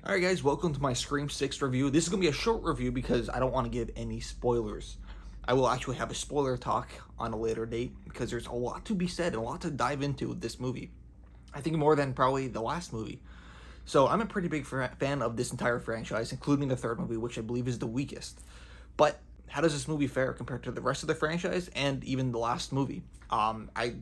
Alright guys, welcome to my Scream 6 review. This is going to be a short review because I don't want to give any spoilers. I will actually have a spoiler talk on a later date because there's a lot to be said and a lot to dive into with this movie. I think more than probably the last movie. So I'm a pretty big fan of this entire franchise, including the third movie, which I believe is the weakest. But how does this movie fare compared to the rest of the franchise and even the last movie? I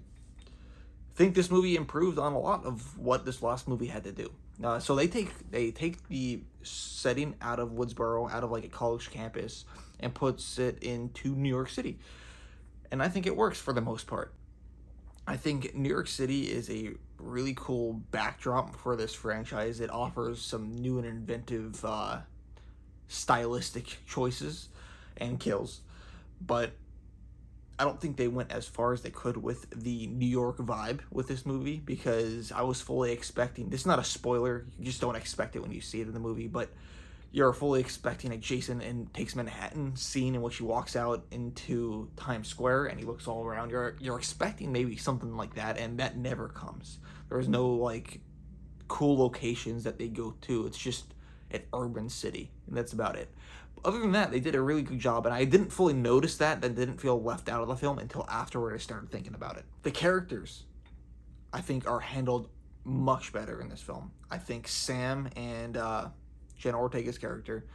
think this movie improved on a lot of what this last movie had to do. So they take the setting out of Woodsboro, out of like a college campus, and puts it into New York City, and I think it works for the most part. I think New York City is a really cool backdrop for this franchise. It offers some new and inventive stylistic choices and kills, but I don't think they went as far as they could with the New York vibe with this movie because I was fully expecting, this is not a spoiler, you just don't expect it when you see it in the movie, but you're fully expecting a Jason and Takes Manhattan scene in which he walks out into Times Square and he looks all around. You're expecting maybe something like that, and that never comes. There's no like cool locations that they go to. It's just an urban city, and that's about it. Other than that, they did a really good job, and I didn't fully notice that didn't feel left out of the film until afterward I started thinking about it. The characters, I think, are handled much better in this film. I think Sam and Jenna Ortega's character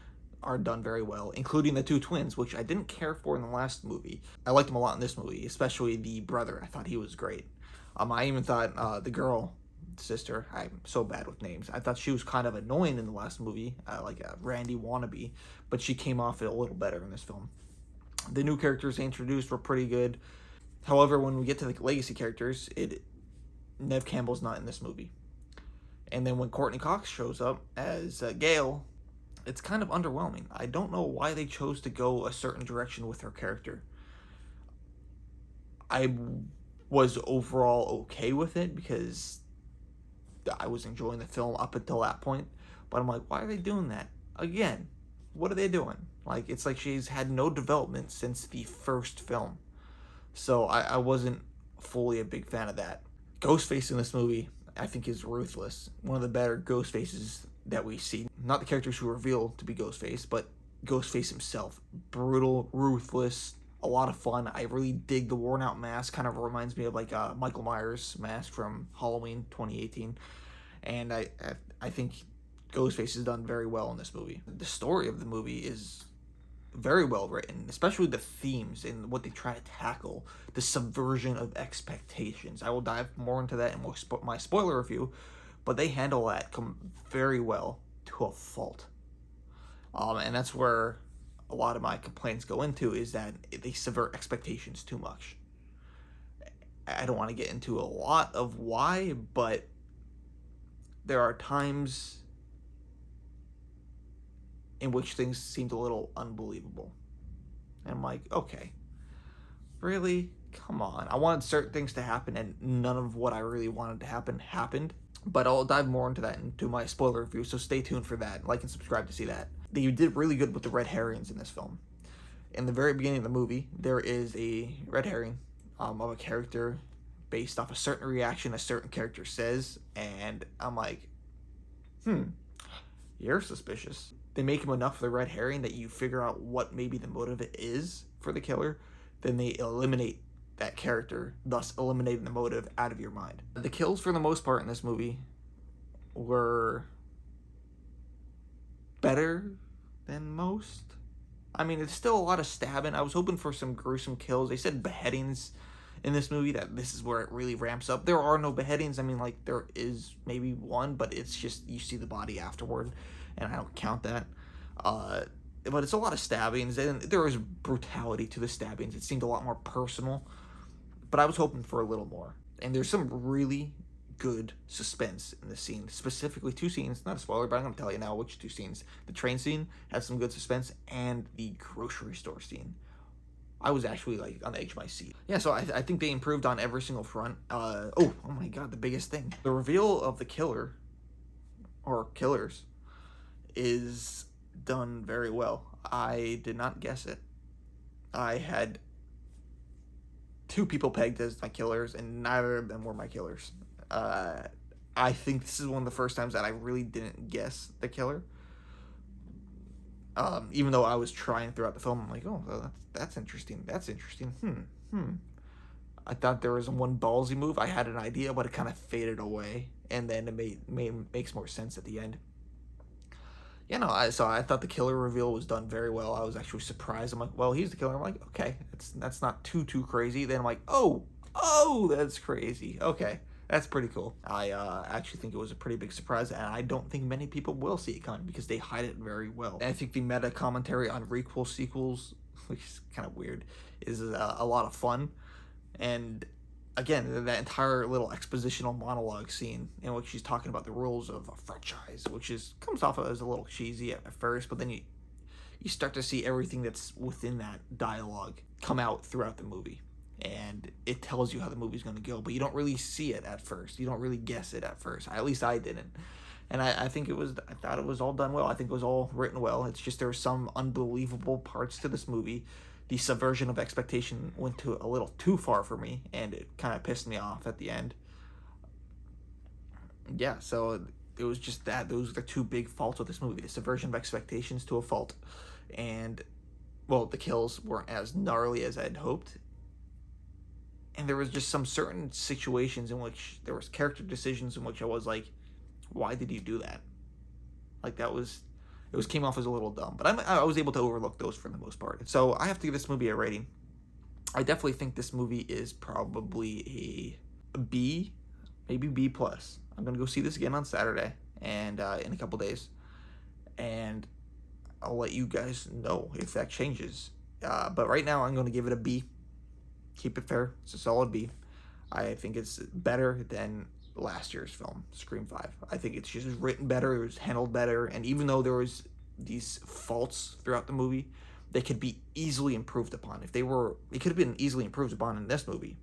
are done very well, including the two twins, which I didn't care for in the last movie. I liked them a lot in this movie, especially the brother. I thought he was great. I even thought the girl, sister, I'm so bad with names, I thought she was kind of annoying in the last movie, like a Randy wannabe, but she came off it a little better in this film. The new characters they introduced were pretty good. However, when we get to the legacy characters, Neve Campbell's not in this movie. And then when Courtney Cox shows up as Gail, it's kind of underwhelming. I don't know why they chose to go a certain direction with her character. I was overall okay with it because I was enjoying the film up until that point, but I'm like, why are they doing that? Again, what are they doing? Like, it's like she's had no development since the first film. So I wasn't fully a big fan of that. Ghostface in this movie, I think, is ruthless. One of the better Ghostfaces that we see. Not the characters who reveal to be Ghostface, but Ghostface himself. Brutal, ruthless, a lot of fun. I really dig the worn out mask. Kind of reminds me of like Michael Myers mask from Halloween 2018. And I think Ghostface is done very well in this movie. The story of the movie is very well written, especially the themes and what they try to tackle, the subversion of expectations. I will dive more into that in my spoiler review, but they handle that very well to a fault. And that's where a lot of my complaints go into, is that they subvert expectations too much. I don't want to get into a lot of why, but there are times in which things seemed a little unbelievable. And I'm like, okay, really? Come on. I wanted certain things to happen, and none of what I really wanted to happen happened. But I'll dive more into that into my spoiler review, so stay tuned for that. Like and subscribe to see that. They did really good with the red herrings in this film. In the very beginning of the movie, there is a red herring of a character based off a certain reaction a certain character says, and I'm like, you're suspicious. They make him enough of the red herring that you figure out what maybe the motive is for the killer, then they eliminate that character, thus eliminating the motive out of your mind. The kills, for the most part in this movie, were better than most. I mean, it's still a lot of stabbing. I was hoping for some gruesome kills. They said beheadings in this movie, that this is where it really ramps up. There are no beheadings. I mean, like, there is maybe one, but it's just you see the body afterward, and I don't count that. But it's a lot of stabbings, and there was brutality to the stabbings. It seemed a lot more personal, but I was hoping for a little more. And there's some really good suspense in this scene, specifically two scenes. Not a spoiler, but I'm going to tell you now which two scenes. The train scene has some good suspense, and the grocery store scene. I was actually like on the edge of my seat. Yeah, so I think they improved on every single front. Oh my god, the biggest thing. The reveal of the killer, or killers, is done very well. I did not guess it. I had two people pegged as my killers, and neither of them were my killers. I think this is one of the first times that I really didn't guess the killer. Even though I was trying throughout the film, I'm like, oh, that's interesting. That's interesting. I thought there was one ballsy move. I had an idea, but it kind of faded away, and then it makes more sense at the end. Yeah, no, I thought the killer reveal was done very well. I was actually surprised. I'm like, well, he's the killer. I'm like, okay, that's not too crazy. Then I'm like, oh, that's crazy. Okay, that's pretty cool. I actually think it was a pretty big surprise, and I don't think many people will see it coming because they hide it very well. And I think the meta commentary on requel sequels, which is kind of weird, is a lot of fun. And again, that entire little expositional monologue scene in which she's talking about the rules of a franchise, which comes off as a little cheesy at first, but then you start to see everything that's within that dialogue come out throughout the movie, and it tells you how the movie's going to go, but you don't really see it at first. You don't really guess it at first. At least I didn't. And I thought it was all done well. I think it was all written well. It's just there were some unbelievable parts to this movie. The subversion of expectation went to a little too far for me, and it kind of pissed me off at the end. Yeah, so it was just that. Those are the two big faults of this movie. The subversion of expectations to a fault, and, well, the kills weren't as gnarly as I'd hoped. And there was just some certain situations in which there was character decisions in which I was like, why did you do that? Like, it came off as a little dumb, but I was able to overlook those for the most part. So I have to give this movie a rating. I definitely think this movie is probably a B, maybe B plus. I'm gonna go see this again on Saturday and in a couple days, and I'll let you guys know if that changes. But right now I'm gonna give it a B. Keep it fair. It's a solid B. I think it's better than last year's film, Scream 5. I think it's just written better, it was handled better, and even though there was these faults throughout the movie, they could be easily improved upon. It could have been easily improved upon in this movie,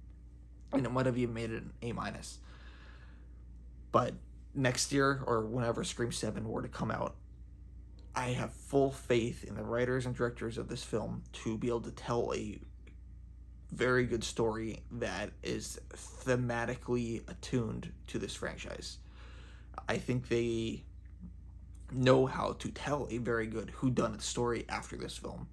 and it might have even made it an A minus. But next year, or whenever Scream 7 were to come out, I have full faith in the writers and directors of this film to be able to tell a very good story that is thematically attuned to this franchise. I think they know how to tell a very good whodunit story after this film.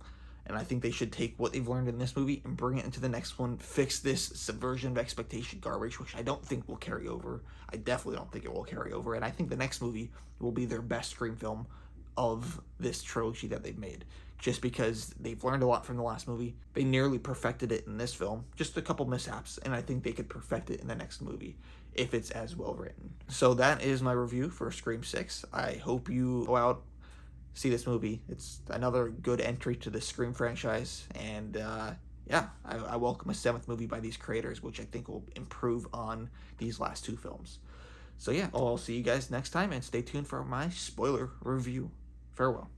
And I think they should take what they've learned in this movie and bring it into the next one, fix this subversion of expectation garbage, which I don't think will carry over. I definitely don't think it will carry over. And I think the next movie will be their best Scream film of this trilogy that they've made, just because they've learned a lot from the last movie. They nearly perfected it in this film, just a couple mishaps, and I think they could perfect it in the next movie if it's as well written. So that is my review for Scream 6. I hope you go out, see this movie. It's another good entry to the Scream franchise, and yeah, I welcome a 7th movie by these creators, which I think will improve on these last 2 films. So yeah, I'll see you guys next time, and stay tuned for my spoiler review. Farewell.